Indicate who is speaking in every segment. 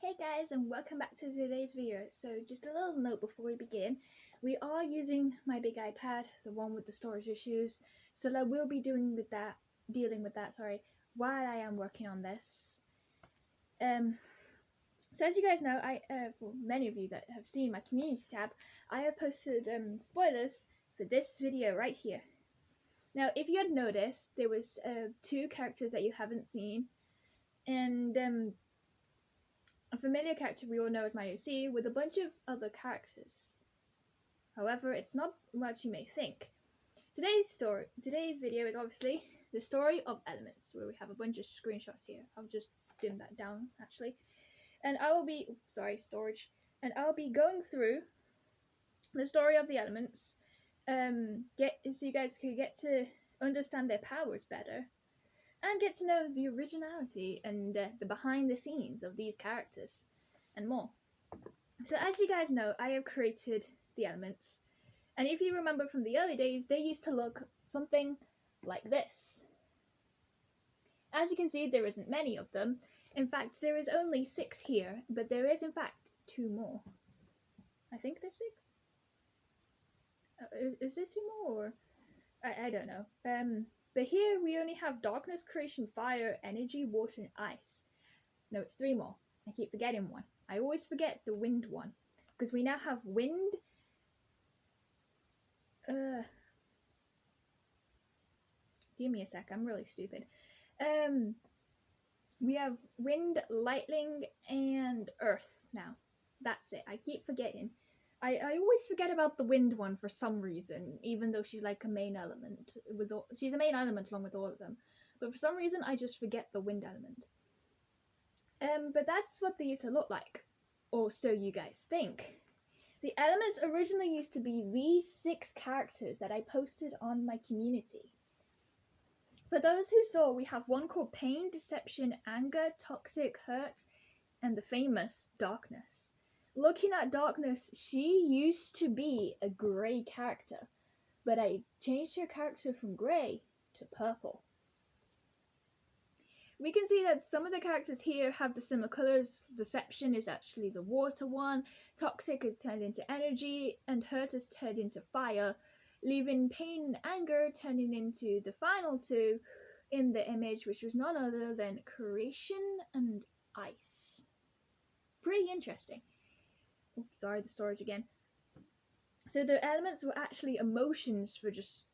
Speaker 1: Hey guys, and welcome back to today's video. So just a little note before we begin, we are using my big iPad, the one with the storage issues, so I will be dealing with that while I am working on this. So as you guys know, well, many of you that have seen my community tab, I have posted spoilers for this video right here. Now, if you had noticed, there was two characters that you haven't seen, and a familiar character we all know as my OC with a bunch of other characters. However, it's not what you may think. Today's video is obviously the story of Elements, where we have a bunch of screenshots here. I'll just dim that down actually. And I will be storage. And I'll be going through the story of the Elements, so you guys can get to understand their powers better and get to know the originality and the behind the scenes of these characters and more. So as you guys know, I have created the Elements, and if you remember from the early days, they used to look something like this. As you can see, there isn't many of them. In fact, there is only 6 here, but there is in fact 2 more. I think there's 6. Is there 2 more? Or I don't know. But here we only have Darkness, Creation, Fire, Energy, Water, and Ice. No, it's 3 more. I keep forgetting one. I always forget the Wind one, because we now have Wind. Give me a sec. I'm really stupid. We have Wind, Lightning, and Earth now. That's it. I keep forgetting. I always forget about the Wind one for some reason, even though she's like a main element she's a main element along with all of them. But for some reason, I just forget the Wind element. But that's what they used to look like, or so you guys think. The Elements originally used to be these 6 characters that I posted on my community. For those who saw, we have one called Pain, Deception, Anger, Toxic, Hurt, and the famous Darkness. Looking at Darkness, she used to be a grey character, but I changed her character from grey to purple. We can see that some of the characters here have the similar colours. Deception is actually the water one, Toxic is turned into energy, and Hurt is turned into fire, leaving Pain and Anger turning into the final 2 in the image, which was none other than Creation and Ice. Pretty interesting. Oops, sorry, the storage again. So the Elements were actually emotions for just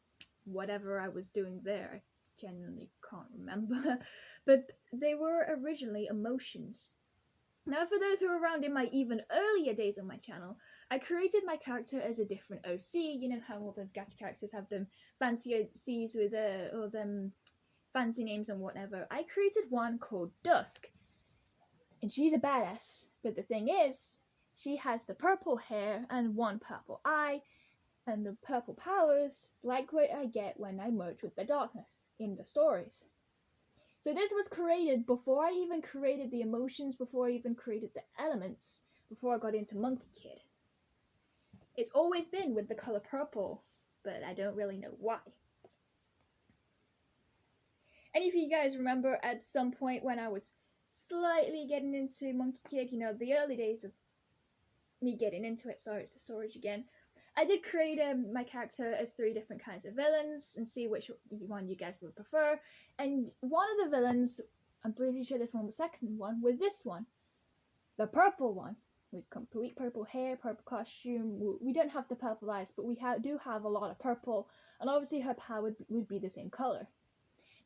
Speaker 1: whatever I was doing there. I genuinely can't remember. But they were originally emotions. Now, for those who were around in my even earlier days on my channel, I created my character as a different OC. You know how all the gacha characters have them fancy OCs with all them fancy names and whatever. I created one called Dusk, and she's a badass. But the thing is, she has the purple hair and one purple eye, and the purple powers, like what I get when I merge with the Darkness in the stories. So this was created before I even created the emotions, before I even created the elements, before I got into Monkey Kid. It's always been with the color purple, but I don't really know why. And if you guys remember at some point when I was slightly getting into Monkey Kid, you know, the early days of me getting into it, sorry, it's the storage again, I did create my character as 3 different kinds of villains and see which one you guys would prefer. And one of the villains, I'm pretty sure this one was the second one, was this one. The purple one, with complete purple hair, purple costume. We don't have the purple eyes, but we do have a lot of purple, and obviously her power would be the same color.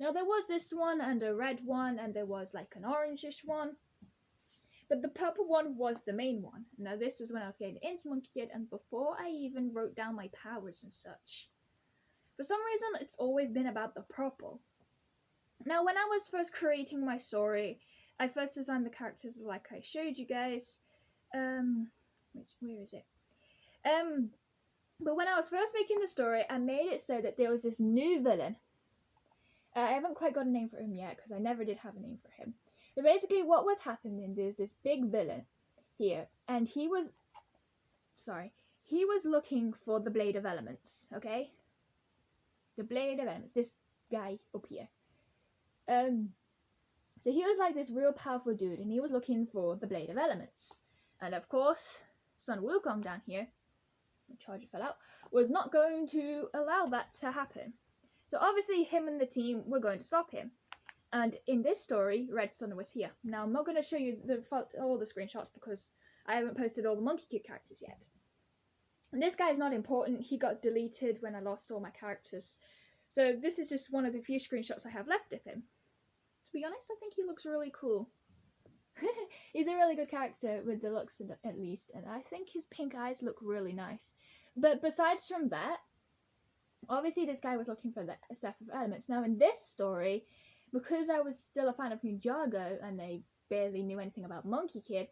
Speaker 1: Now there was this one, and a red one, and there was like an orangish one. But the purple one was the main one. Now this is when I was getting into Monkey Kid, and before I even wrote down my powers and such. For some reason, it's always been about the purple. Now when I was first creating my story, I first designed the characters like I showed you guys. Where is it? But when I was first making the story, I made it so that there was this new villain. I haven't quite got a name for him yet, because I never did have a name for him. But basically what was happening, there's this big villain here, and he was looking for the Blade of Elements, okay? The Blade of Elements, this guy up here. So he was like this real powerful dude, and he was looking for the Blade of Elements. And of course, Sun Wukong down here, the charger fell out, was not going to allow that to happen. So obviously him and the team were going to stop him. And in this story, Red Sun was here. Now I'm not going to show you all the screenshots because I haven't posted all the Monkey Kid characters yet. And this guy's not important. He got deleted when I lost all my characters. So this is just one of the few screenshots I have left of him. To be honest, I think he looks really cool. He's a really good character with the looks at least, and I think his pink eyes look really nice. But besides from that, obviously this guy was looking for the Staff of Elements. Now in this story, because I was still a fan of Ninjago and I barely knew anything about Monkey Kid,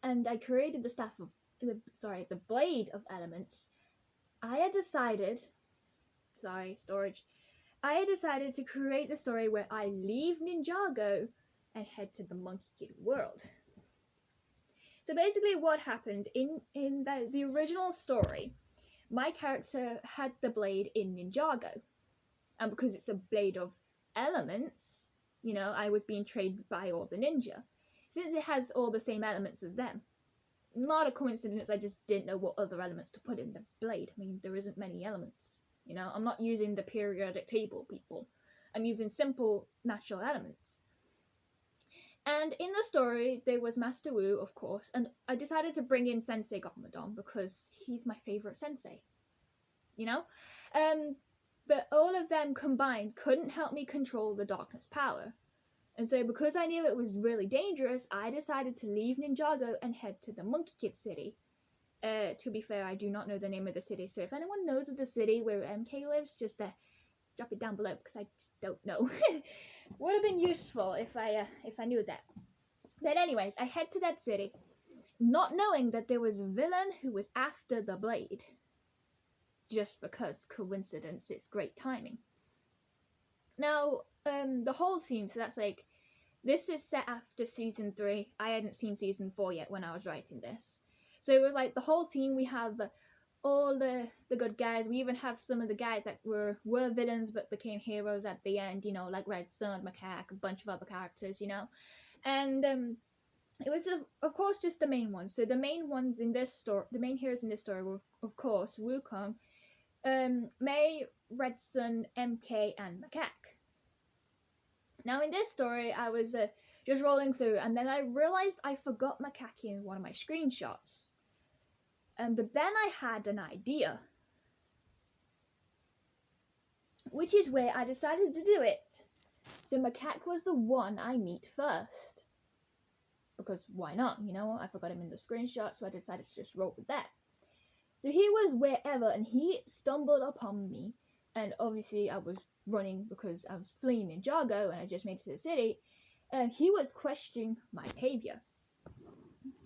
Speaker 1: and I created the Blade of Elements, I had decided to create the story where I leave Ninjago and head to the Monkey Kid world. So basically what happened in the original story, my character had the blade in Ninjago. And because it's a blade of elements, you know, I was being trained by all the ninja. Since it has all the same elements as them, not a coincidence, I just didn't know what other elements to put in the blade. I mean, there isn't many elements. You know, I'm not using the periodic table, people. I'm using simple natural elements. And in the story, there was Master Wu, of course, and I decided to bring in Sensei Garmadon because he's my favourite sensei. You know? But all of them combined couldn't help me control the darkness power. And so because I knew it was really dangerous, I decided to leave Ninjago and head to the Monkey Kid city. To be fair, I do not know the name of the city, so if anyone knows of the city where MK lives, just drop it down below because I just don't know. Would have been useful if I knew that. But anyways, I head to that city, not knowing that there was a villain who was after the blade. Just because coincidence, it's great timing. Now, the whole team, so that's like, this is set after season 3. I hadn't seen season 4 yet when I was writing this. So it was like the whole team, we have all the good guys. We even have some of the guys that were villains but became heroes at the end, you know, like Red Sun, Macaque, a bunch of other characters, you know. And it was, of course, just the main ones. So the main ones in this story, the main heroes in this story were, of course, Wukong, Mei, Red Sun, MK, and Macaque. Now in this story, I was just rolling through, and then I realized I forgot Macaque in one of my screenshots. But then I had an idea, which is where I decided to do it. So Macaque was the one I meet first, because why not, you know, I forgot him in the screenshot, so I decided to just roll with that. So he was wherever, and he stumbled upon me, and obviously I was running because I was fleeing Ninjago, and I just made it to the city, and he was questioning my behavior.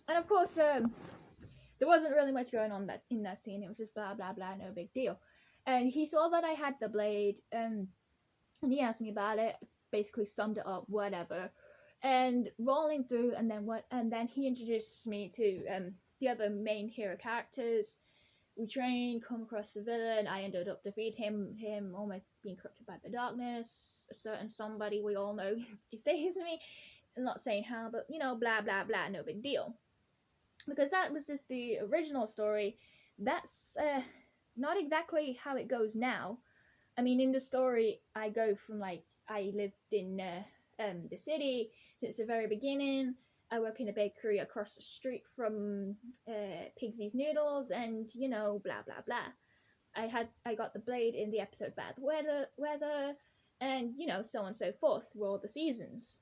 Speaker 1: And of course, there wasn't really much going on in that scene. It was just blah, blah, blah, no big deal. And he saw that I had the blade, and he asked me about it, basically summed it up, whatever. And rolling through, and then he introduced me to the other main hero characters. We trained, come across the villain. I ended up defeating him almost being corrupted by the darkness. A certain somebody we all know he says to me. I'm not saying how, but you know, blah, blah, blah, no big deal. Because that was just the original story. That's not exactly how it goes now. I mean, in the story, I go from like, I lived in the city since the very beginning. I work in a bakery across the street from Pigsy's Noodles, and you know, blah blah blah. I got the blade in the episode Bad Weather, and you know, so on and so forth through all the seasons.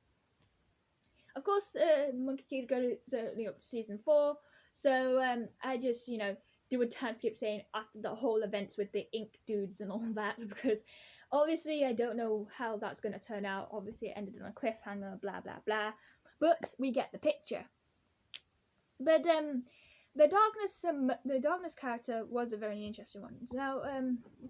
Speaker 1: Of course, Monkey Kid goes only up to season 4, so I just, you know, do a time skip saying after the whole events with the ink dudes and all that, because obviously I don't know how that's going to turn out. Obviously it ended on a cliffhanger, blah blah blah, but we get the picture. But the darkness character was a very interesting one. Now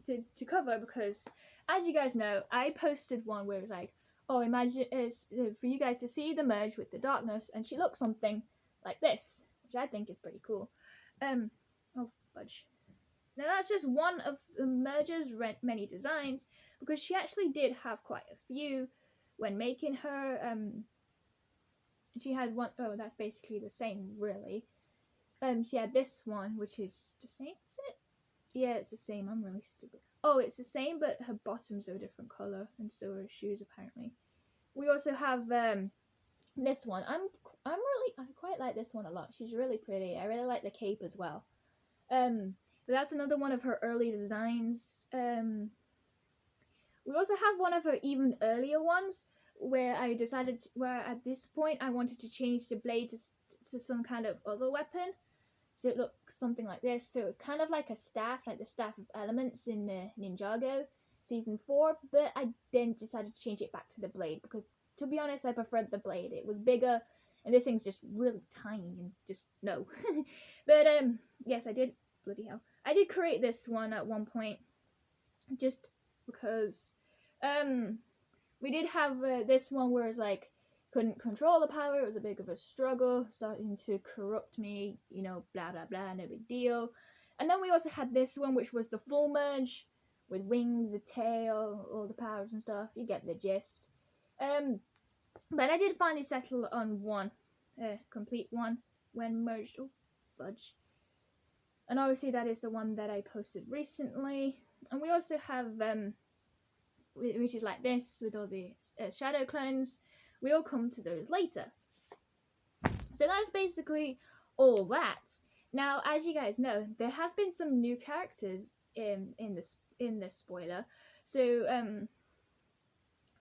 Speaker 1: to cover, because as you guys know, I posted one where it was like, oh, imagine it's for you guys to see the merge with the darkness, and she looks something like this, which I think is pretty cool. Oh fudge. Now that's just one of the merger's many designs, because she actually did have quite a few when making her. she has one, oh, that's basically the same, really. She had this one, which is the same, is it? Yeah, it's the same. I'm really stupid. Oh, it's the same, but her bottoms are a different color, and so are her shoes, apparently. We also have this one. I quite like this one a lot. She's really pretty. I really like the cape as well. But that's another one of her early designs. We also have one of her even earlier ones where where at this point I wanted to change the blade to some kind of other weapon. So it looks something like this. So it's kind of like a staff, like the Staff of Elements in Ninjago Season 4. But I then decided to change it back to the blade because, to be honest, I preferred the blade. It was bigger, and this thing's just really tiny and just, no. But, yes, I did, bloody hell. I did create this one at one point just because, we did have this one where it's like, couldn't control the power, it was a bit of a struggle, starting to corrupt me, you know, blah blah blah, no big deal. And then we also had this one, which was the full merge, with wings, a tail, all the powers and stuff, you get the gist. But I did finally settle on one, complete one, when merged, oh, fudge. And obviously that is the one that I posted recently. And we also have, which is like this, with all the shadow clones. We'll come to those later. So that's basically all that. Now, as you guys know, there has been some new characters in this spoiler. So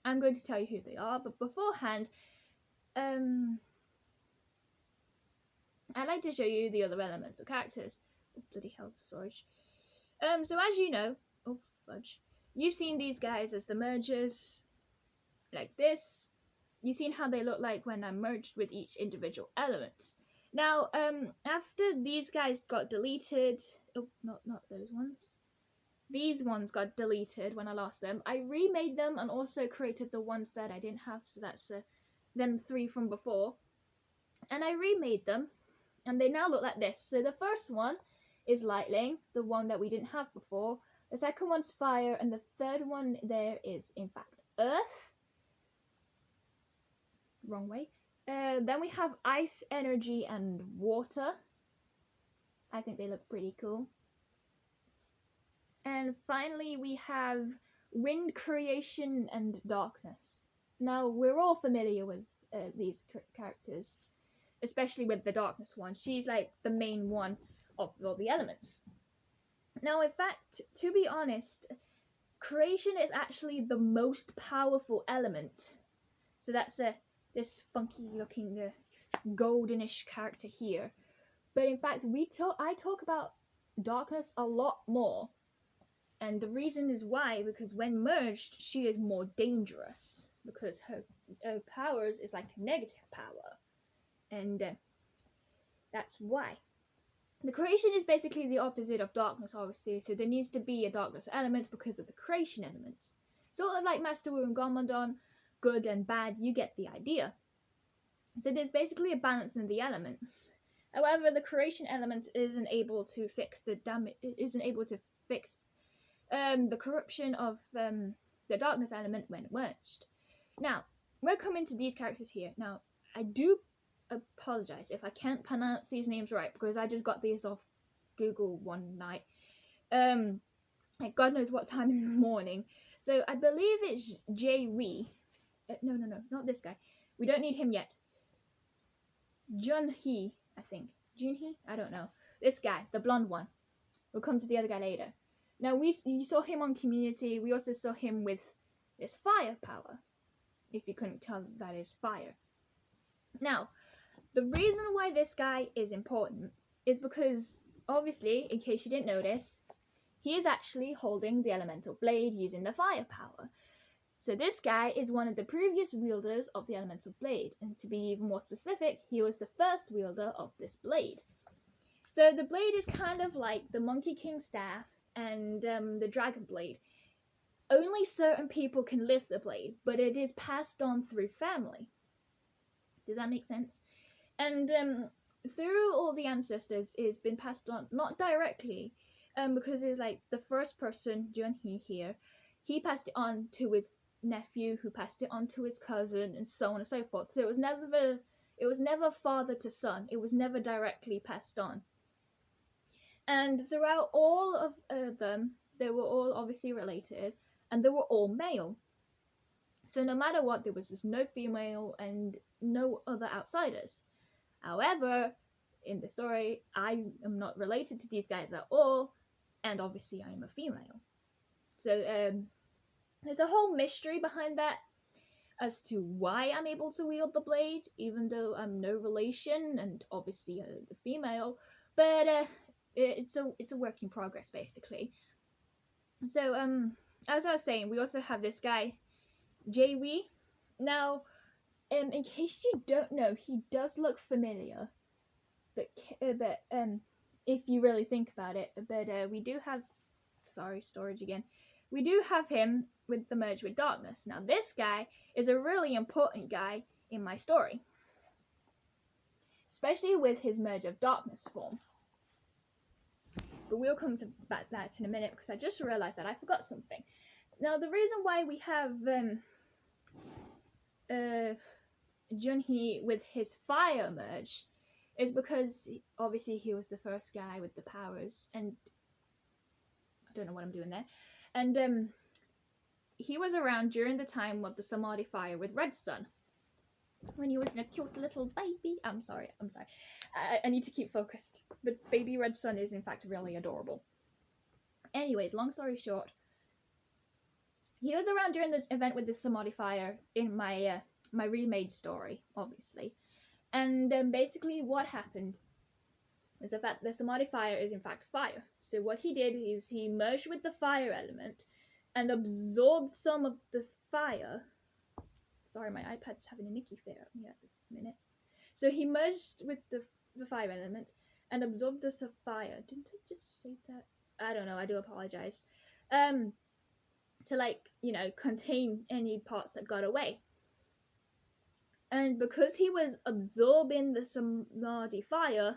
Speaker 1: I'm going to tell you who they are, but beforehand, I'd like to show you the other elemental characters. Oh, bloody hell, storage. So as you know, oh fudge, you've seen these guys as the mergers, like this. You've seen how they look like when I'm merged with each individual element. Now, after these guys got deleted, oh, not those ones. These ones got deleted when I lost them. I remade them and also created the ones that I didn't have, so that's them 3 from before. And I remade them, and they now look like this. So the first one is Lightling, the one that we didn't have before. The second one's Fire, and the third one there is, in fact, Earth. Wrong way. Then we have Ice, Energy, and Water. I think they look pretty cool. And finally we have Wind, Creation, and Darkness. Now, we're all familiar with these characters, especially with the Darkness one. She's like the main one of all the elements. Now, in fact, to be honest, Creation is actually the most powerful element. So that's this funky looking goldenish character here. But in fact, I talk about Darkness a lot more. And the reason is why, because when merged, she is more dangerous. Because her powers is like negative power. And that's why. The Creation is basically the opposite of Darkness, obviously. So there needs to be a Darkness element because of the Creation element. Sort of like Master Wu and Garmadon, good and bad, you get the idea. So there's basically a balance in the elements. However, the Creation element isn't able to fix the damage, isn't able to fix the corruption of the Darkness element when merged. Now, we're coming to these characters here. Now, I do apologize if I can't pronounce these names right, because I just got these off Google one night. Like God knows what time in the morning. So I believe it's Jay Wee. No, not this guy. We don't need him yet. Junhee, I think. Junhee? I don't know. This guy, the blonde one. We'll come to the other guy later. Now, you saw him on Community. We also saw him with this fire power. If you couldn't tell, that is fire. Now, the reason why this guy is important is because, obviously, in case you didn't notice, he is actually holding the elemental blade using the fire power. So this guy is one of the previous wielders of the elemental blade, and to be even more specific, he was the first wielder of this blade. So the blade is kind of like the Monkey King staff and the dragon blade. Only certain people can lift the blade, but it is passed on through family. Does that make sense? And through all the ancestors, it's been passed on, not directly, because it's like the first person, Junhee here, he passed it on to his nephew, who passed it on to his cousin, and so on and so forth. So it was never It was never father to son. It was never directly passed on. And throughout all of them, they were all obviously related, and they were all male. So no matter what, there was just no female and no other outsiders. However, in the story, I am not related to these guys at all, and obviously I am a female. So there's a whole mystery behind that as to why I'm able to wield the blade, even though I'm no relation and obviously a female. But it's a work in progress, basically. So as I was saying, we also have this guy, Jae-wee. Now, in case you don't know, he does look familiar, but if you really think about it, but we do have, sorry, storage again. We do have him with the merge with darkness. Now, this guy is a really important guy in my story, especially with his merge of darkness form. But we'll come to that in a minute, because I just realized that I forgot something. Now, the reason why we have Junhee with his fire merge is because obviously he was the first guy with the powers, and I don't know what I'm doing there. And he was around during the time of the Samadhi fire with Red Sun, when he was a cute little baby. I'm sorry. I need to keep focused. But baby Red Sun is in fact really adorable. Anyways, long story short, he was around during the event with the Samadhi fire in my my remade story, obviously. And basically what happened was the fact the Samadhi fire is in fact fire. So what he did is he merged with the fire element and absorbed some of the fire. Sorry, my iPad's having a nicky fit at me at the minute. So he merged with the fire element and absorbed the fire. Didn't I just say that? I don't know, I do apologize. To, like, you know, contain any parts that got away. And because he was absorbing the Samadhi fire,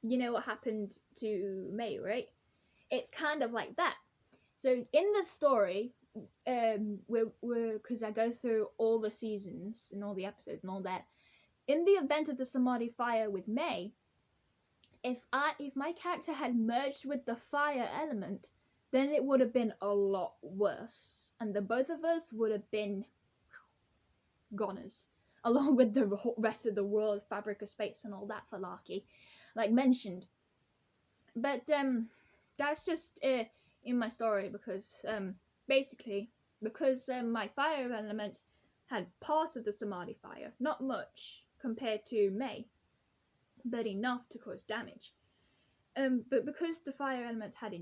Speaker 1: you know what happened to Mei, right? It's kind of like that. So in the story, we're because I go through all the seasons and all the episodes and all that. In the event of the Samadhi fire with Mei, if my character had merged with the fire element, then it would have been a lot worse, and the both of us would have been goners, along with the rest of the world, fabric of space, and all that falarkey, like mentioned. But that's just in my story, because basically, because my fire element had part of the Samadhi fire, not much compared to Mei, but enough to cause damage. But because the fire element had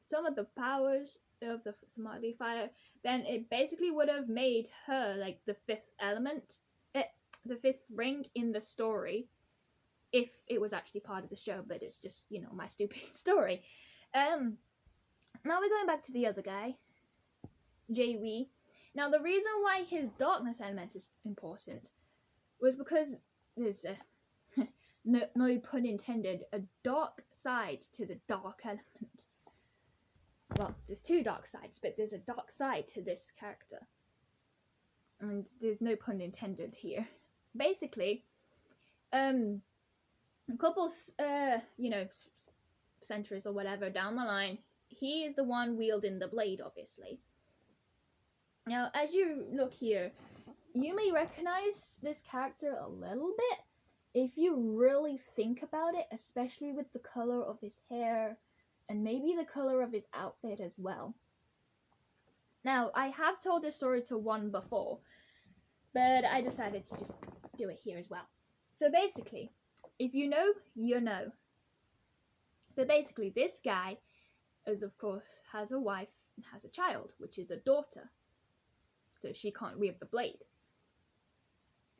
Speaker 1: some of the powers of the Samadhi fire, then it basically would have made her like the fifth element, the fifth ring in the story, if it was actually part of the show. But it's just, you know, my stupid story. Now we're going back to the other guy, Jae-wee. Now the reason why his darkness element is important was because there's no pun intended, a dark side to the dark element. Well, there's two dark sides, but there's a dark side to this character. And there's no pun intended here. Basically, a couple, you know, centuries or whatever down the line, he is the one wielding the blade, obviously. Now, as you look here, you may recognize this character a little bit if you really think about it, especially with the color of his hair and maybe the color of his outfit as well. Now, I have told this story to one before, but I decided to just do it here as well. So basically, if you know, you know. But basically, this guy is, of course, has a wife and has a child, which is a daughter. So she can't wield the blade.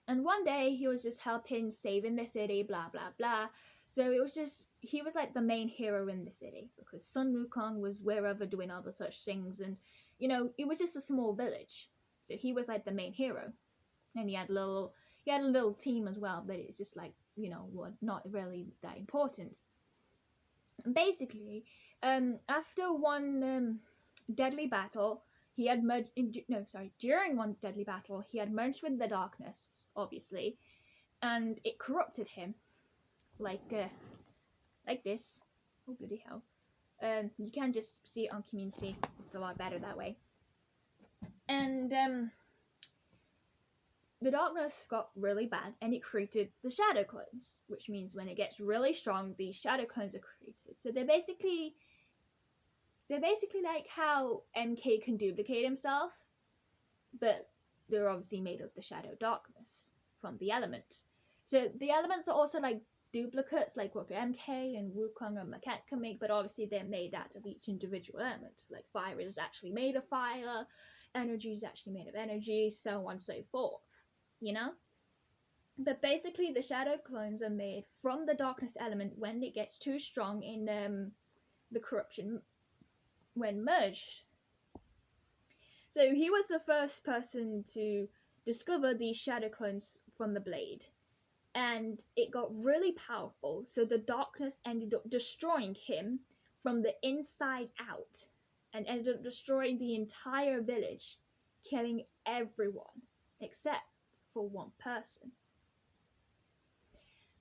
Speaker 1: And one day he was just helping saving the city, blah, blah, blah. So it was just, he was like the main hero in the city, because Sun Wukong was wherever doing other such things. And, you know, it was just a small village. So he was like the main hero. And he had a little team as well, but it's just like, you know, not really that important. And basically, after one deadly battle, he had merged during one deadly battle, he had merged with the darkness, obviously, and it corrupted him, like this. Oh bloody hell! You can just see it on Community. It's a lot better that way. And the darkness got really bad, and it created the shadow clones, which means when it gets really strong, these shadow clones are created. So they're basically like how MK can duplicate himself, but they're obviously made of the shadow darkness from the element. So the elements are also like duplicates, like what MK and Wukong and Maquette can make, but obviously they're made out of each individual element. Like fire is actually made of fire, energy is actually made of energy, so on and so forth. You know? But basically the shadow clones are made from the darkness element when it gets too strong in the corruption when merged. So he was the first person to discover these shadow clones from the blade, and it got really powerful, so the darkness ended up destroying him from the inside out and ended up destroying the entire village, killing everyone except for one person.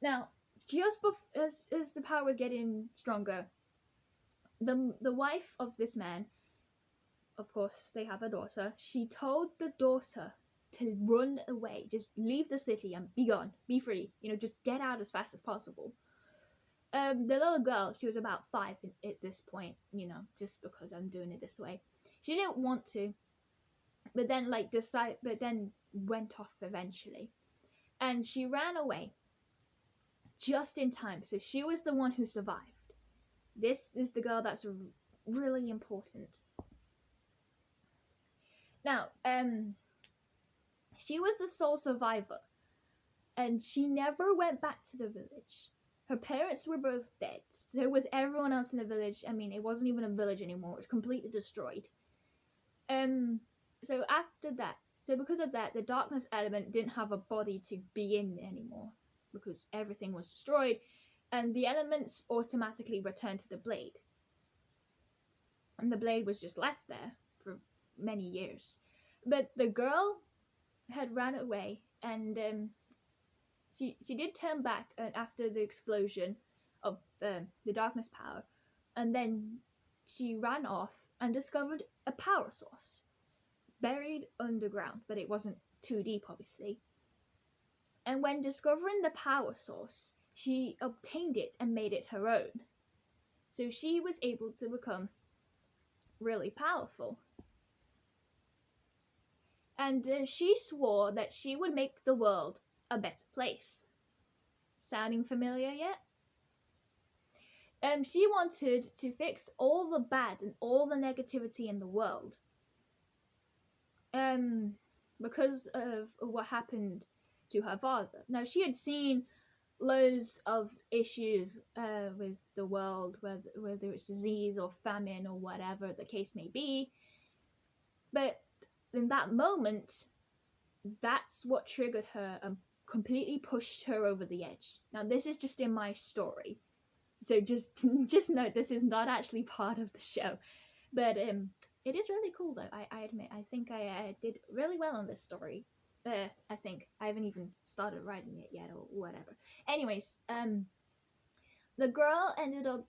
Speaker 1: Now, just as the power was getting stronger, the wife of this man, of course, they have a daughter. She told the daughter to run away, just leave the city and be gone, be free. Just get out as fast as possible. The little girl, she was about 5 at this point. Just because I'm doing it this way, she didn't want to, but then went off eventually, and she ran away just in time. So she was the one who survived. This is the girl that's really important. Now, she was the sole survivor, and she never went back to the village. Her parents were both dead, so was everyone else in the village. I mean, it wasn't even a village anymore, it was completely destroyed. So because of that, the darkness element didn't have a body to be in anymore, because everything was destroyed, and the elements automatically returned to the blade. And the blade was just left there for many years. But the girl had ran away, and she did turn back after the explosion of the darkness power, and then she ran off and discovered a power source buried underground, but it wasn't too deep, obviously. And when discovering the power source, she obtained it and made it her own. So she was able to become really powerful. And she swore that she would make the world a better place. Sounding familiar yet? She wanted to fix all the bad and all the negativity in the world. Because of what happened to her father. Now, she had seen loads of issues with the world, whether it's disease or famine or whatever the case may be. But in that moment, that's what triggered her and completely pushed her over the edge. Now, this is just in my story, so just note this is not actually part of the show. But it is really cool, though. I admit, I think I did really well on this story. I think I haven't even started writing it yet or whatever. Anyways, the girl ended up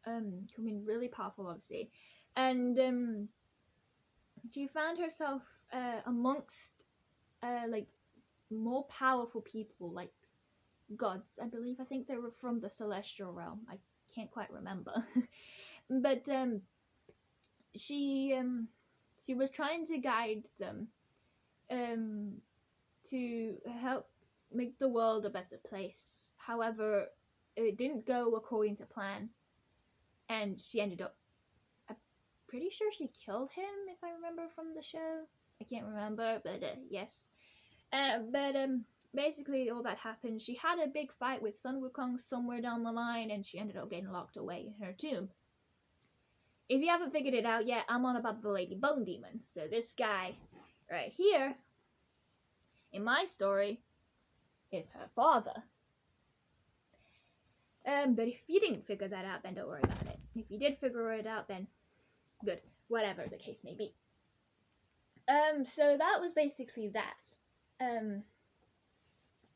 Speaker 1: becoming really powerful, obviously, and she found herself amongst like more powerful people, like gods, I believe. I think they were from the celestial realm. I can't quite remember. But she was trying to guide them to help make the world a better place. However, it didn't go according to plan, and she ended up, I'm pretty sure she killed him, if I remember from the show. I can't remember, but yes. Basically all that happened. She had a big fight with Sun Wukong somewhere down the line, and she ended up getting locked away in her tomb. If you haven't figured it out yet, I'm on about the Lady Bone Demon. So this guy right here, in my story, is her father. But if you didn't figure that out, then don't worry about it. If you did figure it out, then good. whatever the case may be. So that was basically that.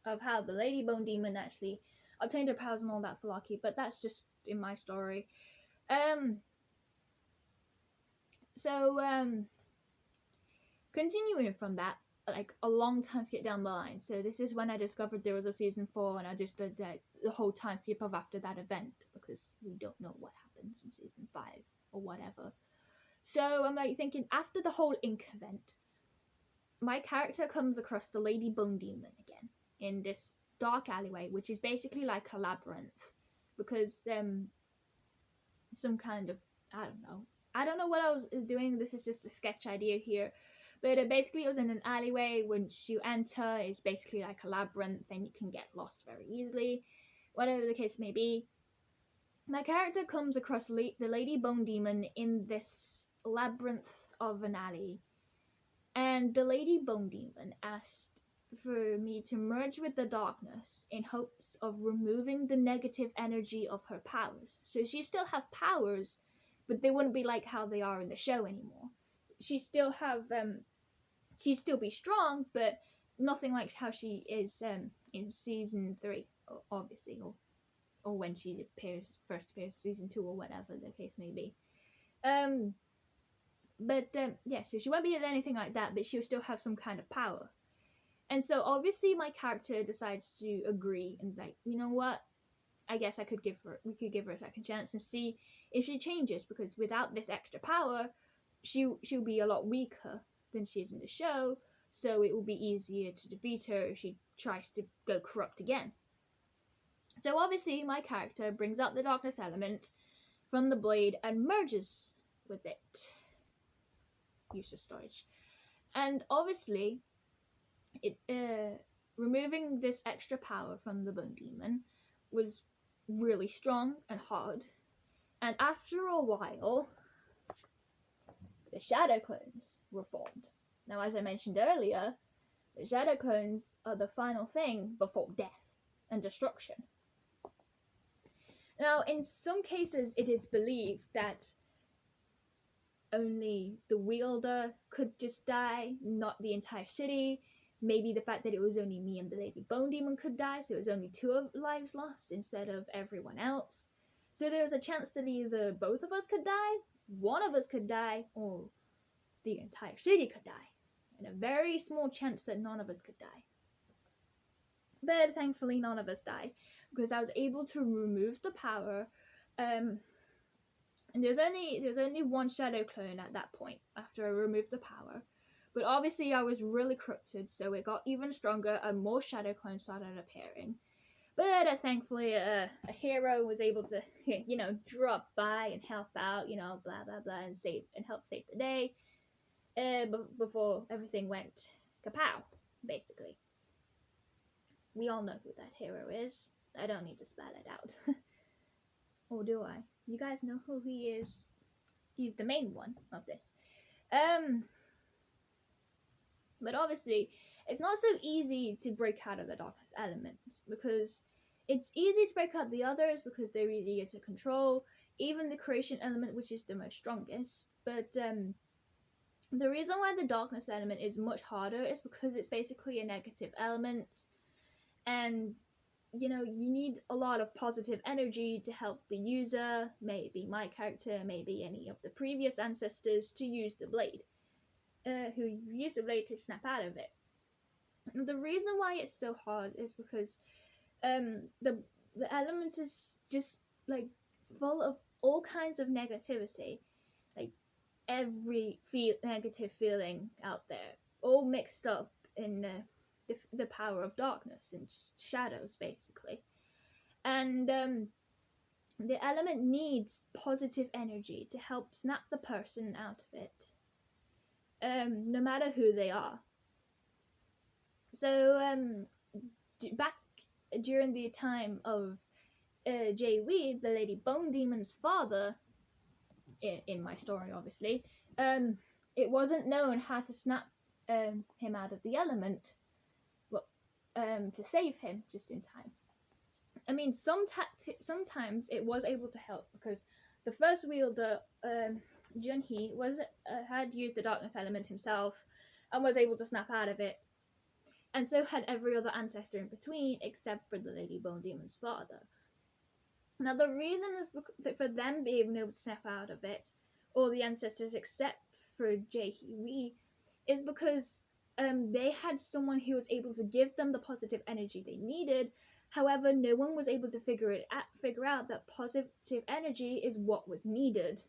Speaker 1: Of how the Lady Bone Demon actually obtained her powers and all that for Loki, but that's just in my story. So continuing from that, like a long time skip down the line. So this is when I discovered there was a season 4, and I just did the whole time skip of after that event because we don't know what happens in season 5 or whatever. So I'm like thinking after the whole Ink event, my character comes across the Lady Bone Demon again in this dark alleyway, which is basically like a labyrinth because some kind of I don't know what I was doing. This is just a sketch idea here. But basically, it was in an alleyway. Once you enter, it's basically like a labyrinth, and you can get lost very easily. Whatever the case may be, my character comes across the Lady Bone Demon in this labyrinth of an alley. And the Lady Bone Demon asked for me to merge with the darkness in hopes of removing the negative energy of her powers. So she still have powers, but they wouldn't be like how they are in the show anymore. She still have she'd still be strong, but nothing like how she is in season 3, obviously, or when she first appears season 2 or whatever the case may be. Yeah, so she won't be anything like that, but she'll still have some kind of power. And so obviously my character decides to agree and like, you know what? I guess we could give her a second chance and see if she changes, because without this extra power, she'll be a lot weaker than she is in the show, so it will be easier to defeat her if she tries to go corrupt again. So obviously my character brings out the darkness element from the blade and merges with it. Useless storage. And obviously it removing this extra power from the Bone Demon was really strong and hard. And after a while, the Shadow Clones were formed. Now, as I mentioned earlier, the Shadow Clones are the final thing before death and destruction. Now, in some cases, it is believed that only the wielder could just die, not the entire city. Maybe the fact that it was only me and the Lady Bone Demon could die, so it was only 2 lives lost instead of everyone else. So there was a chance that either both of us could die, one of us could die, or the entire city could die. And a very small chance that none of us could die. But thankfully none of us died, because I was able to remove the power. And there's only one Shadow Clone at that point, after I removed the power. But obviously I was really corrupted, so it got even stronger and more Shadow Clones started appearing. But thankfully a hero was able to, drop by and help out, blah blah blah, and help save the day. Before everything went kapow, basically. We all know who that hero is. I don't need to spell it out. Or do I? You guys know who he is. He's the main one of this. But obviously, it's not so easy to break out of the darkness element, because it's easy to break out the others because they're easier to control, even the creation element, which is the most strongest. But the reason why the darkness element is much harder is because it's basically a negative element, and you need a lot of positive energy to help the user, maybe my character, maybe any of the previous ancestors, to use the blade, who use the blade to snap out of it. And the reason why it's so hard is because the element is just like full of all kinds of negativity, like every negative feeling out there, all mixed up in the power of darkness and shadows, basically. And the element needs positive energy to help snap the person out of it, no matter who they are. So back during the time of Jay Weed, the Lady Bone Demon's father, in my story obviously, it wasn't known how to snap him out of the element, to save him just in time. I mean, sometimes it was able to help, because the first wielder Junhee had used the darkness element himself and was able to snap out of it, and so had every other ancestor in between except for the Lady Bone Demon's father. Now, the reason is for them being able to snap out of it, all the ancestors except for Jae-hee, is because they had someone who was able to give them the positive energy they needed. However, no one was able to figure out that positive energy is what was needed.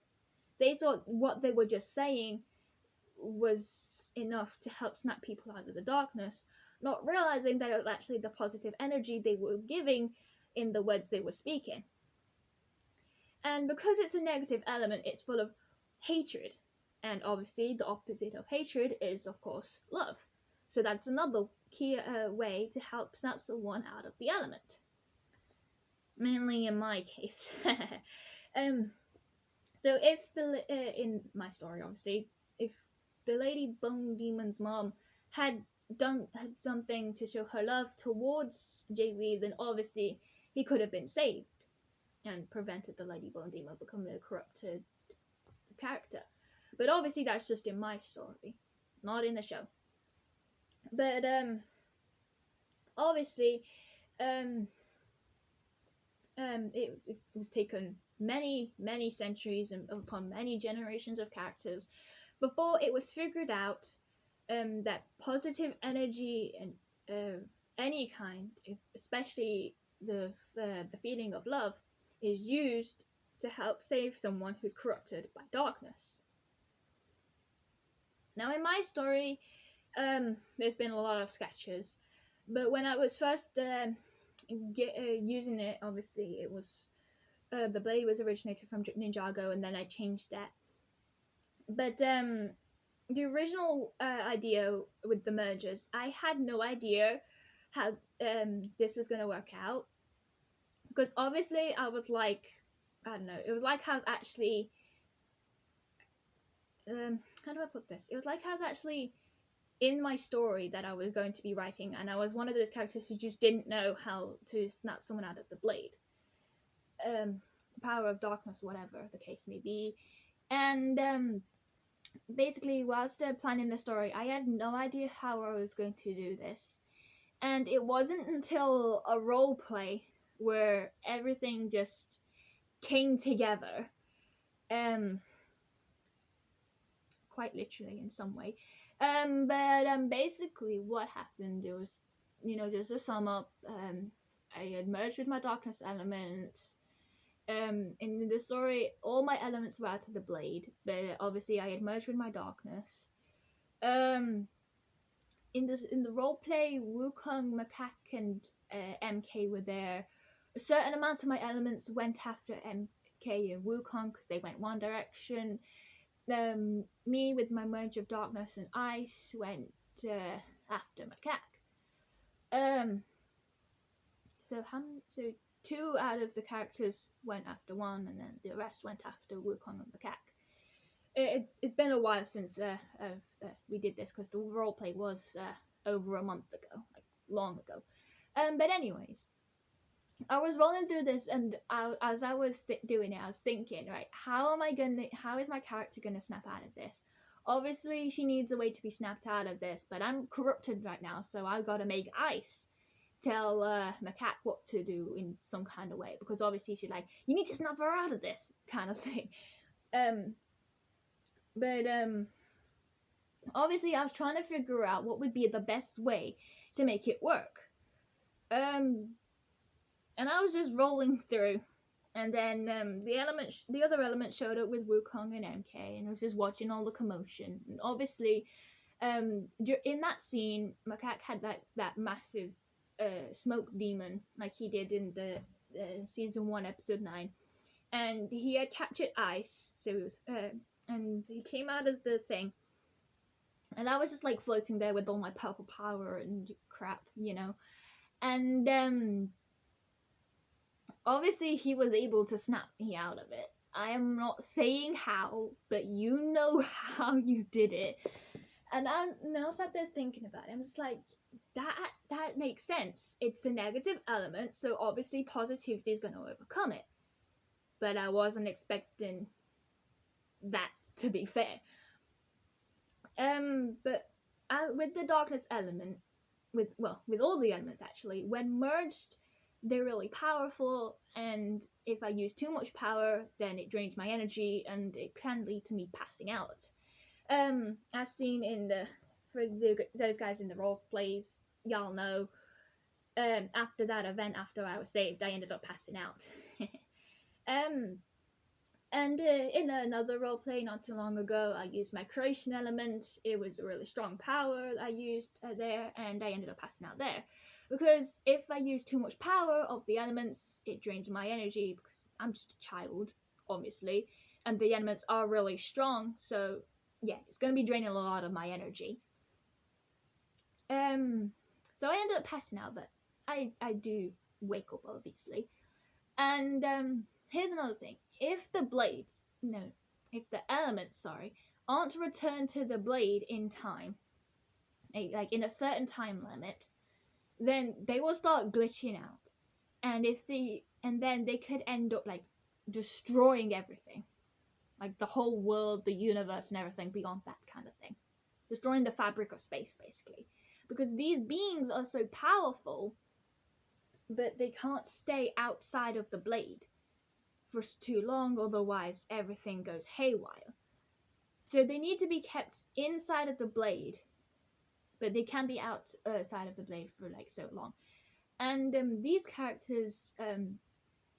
Speaker 1: They thought what they were just saying was enough to help snap people out of the darkness, not realizing that it was actually the positive energy they were giving in the words they were speaking. And because it's a negative element, it's full of hatred. And obviously, the opposite of hatred is, of course, love. So that's another key way to help snap someone out of the element. Mainly in my case. So if in my story, obviously, if the Lady Bone Demon's mom had something to show her love towards Jae-wee, then obviously he could have been saved and prevented the Lady Bone Demon becoming a corrupted character. But obviously that's just in my story, not in the show. But obviously it was taken many centuries and upon many generations of characters before it was figured out that positive energy and any kind, especially the feeling of love, is used to help save someone who's corrupted by darkness. Now, in my story, there's been a lot of sketches, but when I was first using it, obviously it was the blade was originated from Ninjago, and then I changed that. But the original idea with the mergers, I had no idea how this was going to work out, because obviously I was like, I don't know, it was like I was actually how do I put this? It was like I was actually in my story that I was going to be writing, and I was one of those characters who just didn't know how to snap someone out of the blade. Power of darkness, whatever the case may be. And basically, whilst planning the story, I had no idea how I was going to do this. And it wasn't until a role play where everything just came together. Quite literally in some way. But basically what happened, it was, just to sum up, I had merged with my darkness element. In the story, all my elements were out of the blade, but obviously I had merged with my darkness. In the roleplay, Wukong, Macaque, and MK were there. A certain amount of my elements went after MK and Wukong because they went one direction. Me with my merge of darkness and ice went after Macaque. So 2 out of the characters went after one, and then the rest went after Wukong and Macaque. It's been a while since we did this, because the roleplay was over a month ago, like long ago. But anyways, I was rolling through this, and as I was doing it, I was thinking, right, how is my character gonna snap out of this? Obviously, she needs a way to be snapped out of this, but I'm corrupted right now, so I've got to make ice tell Macaque what to do in some kind of way, because obviously she's like, you need to snap her out of this kind of thing. But obviously I was trying to figure out what would be the best way to make it work. And I was just rolling through, and then the other element showed up with Wukong and MK, and I was just watching all the commotion. And obviously, in that scene, Macaque had that massive smoke demon, like he did in the season 1, episode 9, and he had captured ice. So it was, and he came out of the thing, and I was just like floating there with all my purple power and crap, and obviously he was able to snap me out of it. I am not saying how, but you know how you did it. And I'm now sat there thinking about it. I'm just like, that makes sense. It's a negative element, so obviously positivity is going to overcome it. But I wasn't expecting that to be fair. But with the darkness element, with all the elements actually, when merged, they're really powerful, and if I use too much power, then it drains my energy, and it can lead to me passing out. As seen in those guys in the role plays, y'all know. After that event, after I was saved, I ended up passing out. And in another roleplay not too long ago, I used my creation element. It was a really strong power I used there, and I ended up passing out there. Because if I use too much power of the elements, it drains my energy, because I'm just a child, obviously, and the elements are really strong, so yeah, it's going to be draining a lot of my energy. So I ended up passing out, but I do wake up, obviously. And here's another thing. If the elements, aren't returned to the blade in time, like in a certain time limit, then they will start glitching out. And then they could end up like destroying everything. Like the whole world, the universe, and everything beyond that kind of thing. Destroying the fabric of space, basically. Because these beings are so powerful, but they can't stay outside of the blade for too long, otherwise everything goes haywire. So they need to be kept inside of the blade, but they can be outside of the blade for like so long. And these characters,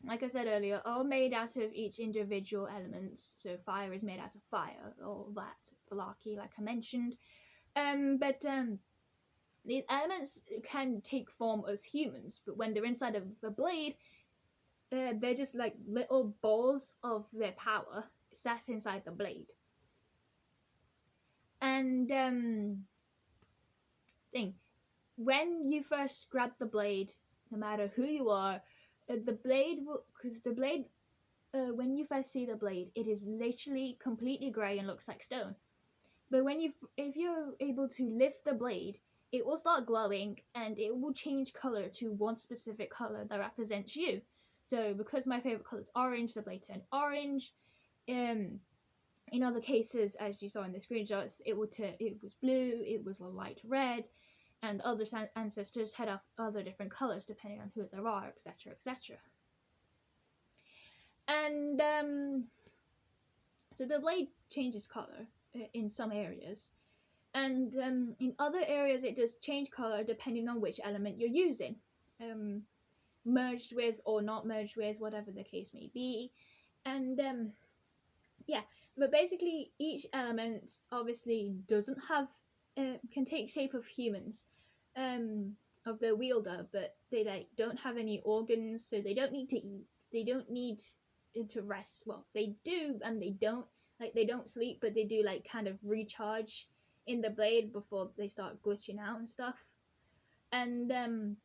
Speaker 1: like I said earlier, are made out of each individual element. So fire is made out of fire, all that malarkey, like I mentioned. But these elements can take form as humans, but when they're inside of the blade, they're just like little balls of their power sat inside the blade. And when you first grab the blade, no matter who you are, the blade will, because the blade, when you first see the blade, it is literally completely grey and looks like stone. But if you're able to lift the blade, it will start glowing, and it will change color to one specific color that represents you. So because my favorite color is orange, the blade turned orange. In other cases, as you saw in the screenshots, it was blue, it was a light red, and other ancestors had other different colors depending on who they are, etc., etc. And so the blade changes color in some areas, and in other areas it does change color depending on which element you're using. Merged with or not merged with, whatever the case may be. And but basically each element obviously doesn't have can take shape of humans, of the wielder, but they like don't have any organs, so they don't need to eat, they don't need to rest. Well, they do and they don't. Like they don't sleep, but they do like kind of recharge in the blade before they start glitching out and stuff. And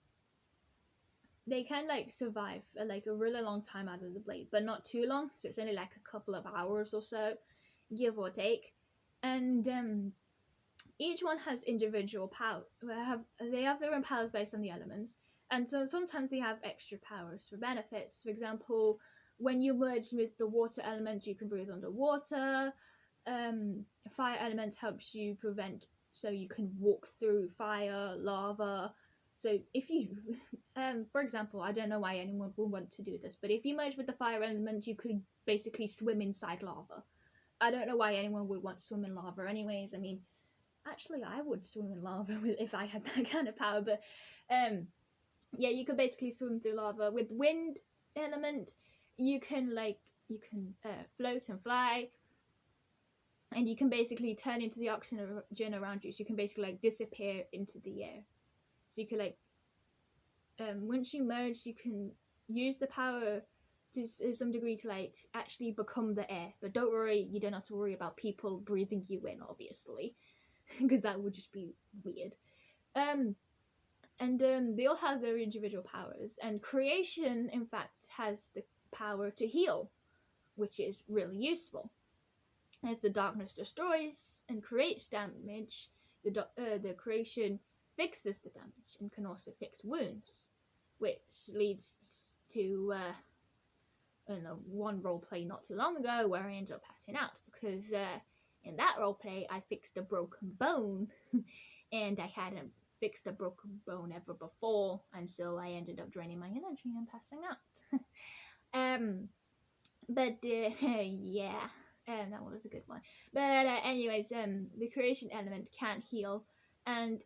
Speaker 1: they can like survive like a really long time out of the blade, but not too long, so it's only like a couple of hours or so, give or take. And each one has individual power. They have their own powers based on the elements, and so sometimes they have extra powers for benefits. For example, when you merge with the water element, you can breathe underwater. Fire element helps you so you can walk through fire, lava. So if you, for example, I don't know why anyone would want to do this, but if you merge with the fire element, you could basically swim inside lava. I don't know why anyone would want to swim in lava anyways. I mean, actually, I would swim in lava if I had that kind of power, but yeah, you could basically swim through lava. With wind element, you can float and fly, and you can basically turn into the oxygen around you, so you can basically like disappear into the air. So you could once you merge, you can use the power to some degree to like actually become the air. But don't worry, you don't have to worry about people breathing you in, obviously, because that would just be weird. They all have their individual powers, and creation, in fact, has the power to heal, which is really useful. As the darkness destroys and creates damage, the creation fixes the damage and can also fix wounds, which leads to in a one role play not too long ago where I ended up passing out because in that role play I fixed a broken bone and I hadn't fixed a broken bone ever before, and so I ended up draining my energy and passing out. But yeah, that was a good one. But anyways, the creation element can't heal, and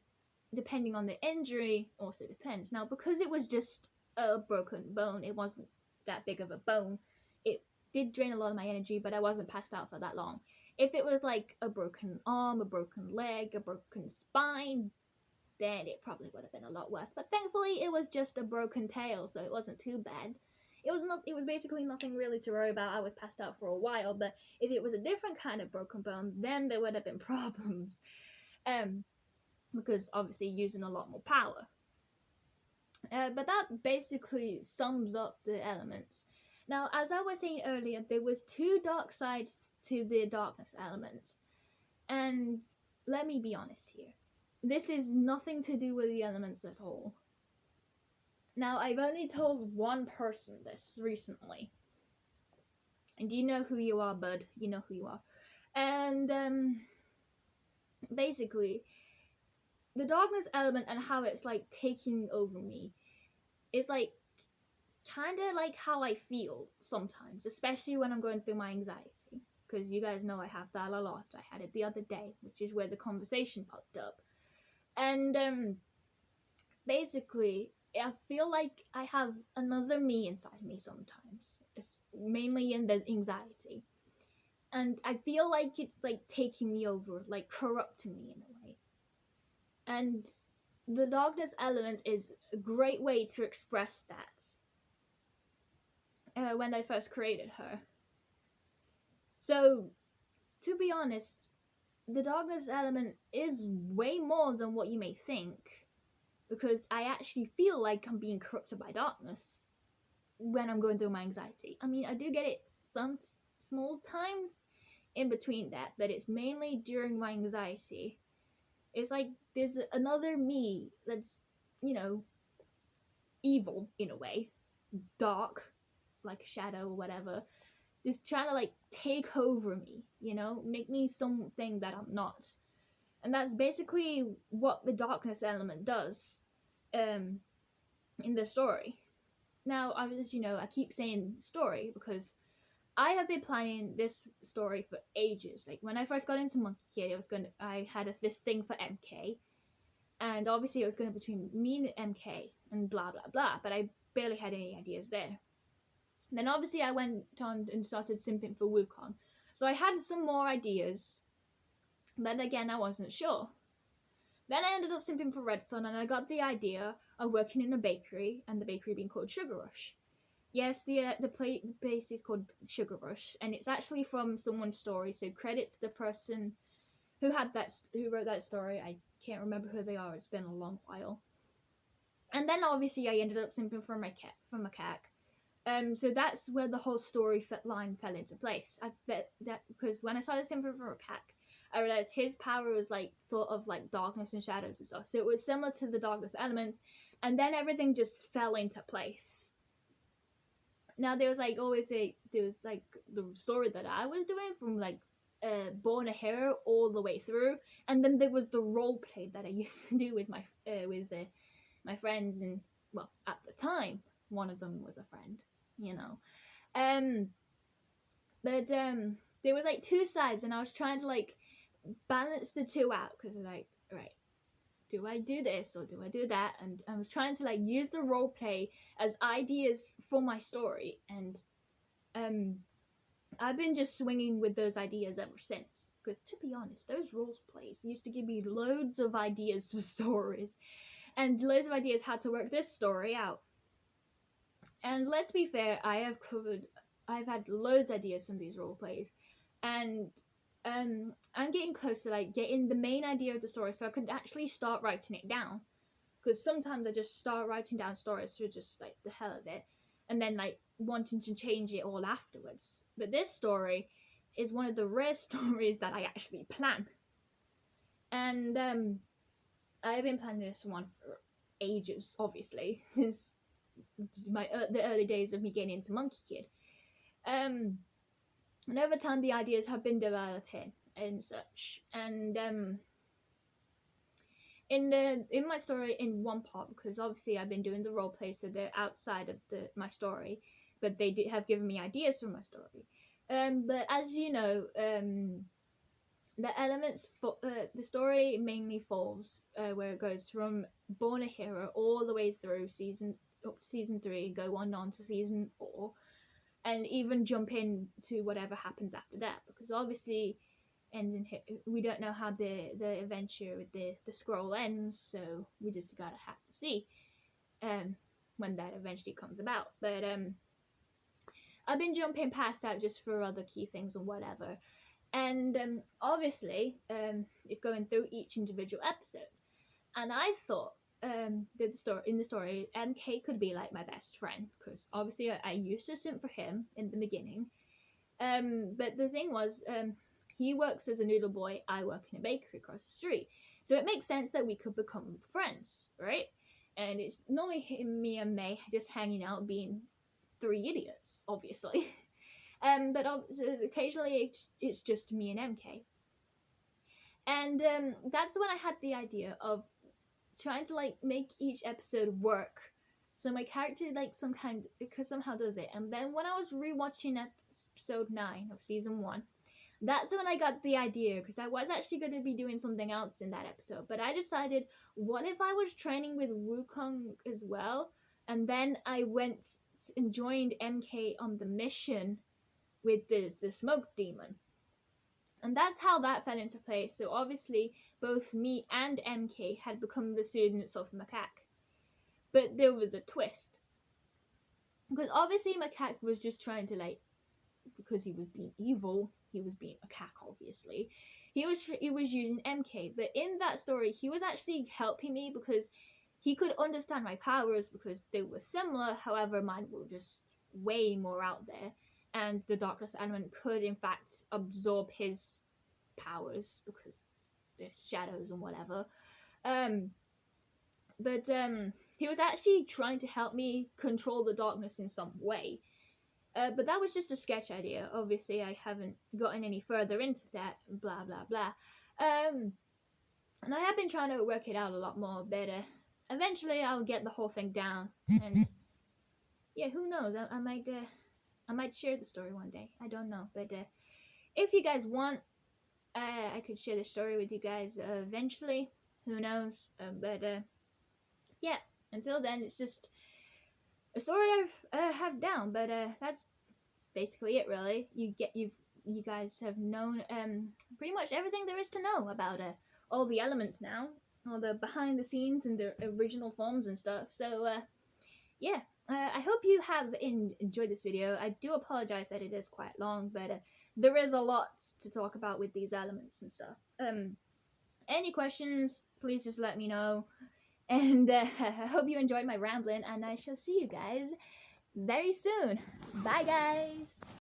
Speaker 1: depending on the injury also depends. Now, because it was just a broken bone, it wasn't that big of a bone. It did drain a lot of my energy, but I wasn't passed out for that long. If it was like a broken arm, a broken leg, a broken spine, then it probably would have been a lot worse. But thankfully, it was just a broken tail, so it wasn't too bad. It was basically nothing really to worry about. I was passed out for a while, but if it was a different kind of broken bone, then there would have been problems. Because obviously using a lot more power. But that basically sums up the elements. Now, as I was saying earlier, there was two dark sides to the darkness element. And let me be honest here. This is nothing to do with the elements at all. Now, I've only told one person this recently. And you know who you are, bud. You know who you are. And, basically, the darkness element and how it's, like, taking over me is, like, kind of like how I feel sometimes, especially when I'm going through my anxiety. Because you guys know I have that a lot. I had it the other day, which is where the conversation popped up. And, basically, I feel like I have another me inside me sometimes. It's mainly in the anxiety. And I feel like it's, like, taking me over, like, corrupting me in a way. And the darkness element is a great way to express that. When I first created her. So, to be honest, the darkness element is way more than what you may think, because I actually feel like I'm being corrupted by darkness when I'm going through my anxiety. I mean, I do get it some small times in between that, but it's mainly during my anxiety. It's like there's another me that's, you know, evil in a way, dark, like a shadow or whatever, just trying to, like, take over me, you know, make me something that I'm not. And that's basically what the darkness element does in the story. Now, as you know, I keep saying story because I have been planning this story for ages. Like, when I first got into Monkey Kid, I had this thing for MK, and obviously it was going between me and MK and blah blah blah, but I barely had any ideas there. Then obviously I went on and started simping for Wukong, so I had some more ideas, but again I wasn't sure. Then I ended up simping for Red Sun, and I got the idea of working in a bakery, and the bakery being called Sugar Rush. Yes, the place is called Sugar Rush, and it's actually from someone's story, so credit to the person who wrote that story. I can't remember who they are, it's been a long while. And then obviously I ended up simping for Macaque. So that's where the whole story line fell into place. I bet that because when I started simping for Macaque, I realized his power was like sort of like darkness and shadows and stuff. So it was similar to the darkness element, and then everything just fell into place. Now there was like the story that I was doing from like Born a Hero all the way through, and then there was the role play that I used to do with my friends, and well, at the time one of them was a friend, you know. But there was like two sides, and I was trying to like balance the two out, because like, right, do I do this or do I do that? And I was trying to like use the role play as ideas for my story, and I've been just swinging with those ideas ever since. Because to be honest, those role plays used to give me loads of ideas for stories, and loads of ideas how to work this story out. And let's be fair, I've had loads of ideas from these role plays, and I'm getting close to like getting the main idea of the story, so I could actually start writing it down. Because sometimes I just start writing down stories for just like the hell of it, and then like wanting to change it all afterwards. But this story is one of the rare stories that I actually plan, and I've been planning this one for ages, obviously, since the early days of me getting into Monkey Kid. And over time the ideas have been developing and such. And in my story, in one part, because obviously I've been doing the role play, so they're outside of my story, but they have given me ideas for my story. But as you know, the elements for the story mainly falls where it goes from Born a Hero all the way through up to season 3, go on to season 4, and even jump into whatever happens after that, because obviously, and we don't know how the adventure with the scroll ends, so we just gotta have to see when that eventually comes about. But I've been jumping past that just for other key things or whatever. And obviously, it's going through each individual episode. And I thought that in the story, MK could be like my best friend, because obviously I used to simp for him in the beginning. But the thing was, he works as a noodle boy, I work in a bakery across the street. So it makes sense that we could become friends, right? And it's normally him, me, and May just hanging out, being 3 idiots, obviously. But occasionally it's just me and MK. And that's when I had the idea of trying to like make each episode work, so my character like somehow does it. And then when I was rewatching episode 9 of season 1, that's when I got the idea, because I was actually going to be doing something else in that episode, but I decided, what if I was training with Wukong as well, and then I went and joined MK on the mission with the smoke demon. And that's how that fell into place. So obviously both me and MK had become the students of Macaque. But there was a twist, because obviously Macaque was just trying to, like, because he was being evil, he was being Macaque, obviously. He was using MK, but in that story he was actually helping me, because he could understand my powers because they were similar. However, mine were just way more out there, and the darkness element could in fact absorb his powers because they're shadows and whatever. But he was actually trying to help me control the darkness in some way. But that was just a sketch idea. Obviously, I haven't gotten any further into that, blah, blah, blah. And I have been trying to work it out a lot more, but eventually I'll get the whole thing down. And yeah, who knows? I might share the story one day. I don't know. But if you guys want, I could share the story with you guys eventually. Who knows? But yeah, until then, it's just a story I have down. But that's basically it, really. You guys have known pretty much everything there is to know about all the elements now, all the behind the scenes and the original forms and stuff. So yeah, I hope you have enjoyed this video. I do apologize that it is quite long, but there is a lot to talk about with these elements and stuff. Any questions, please just let me know. And I hope you enjoyed my rambling, and I shall see you guys very soon. Bye, guys!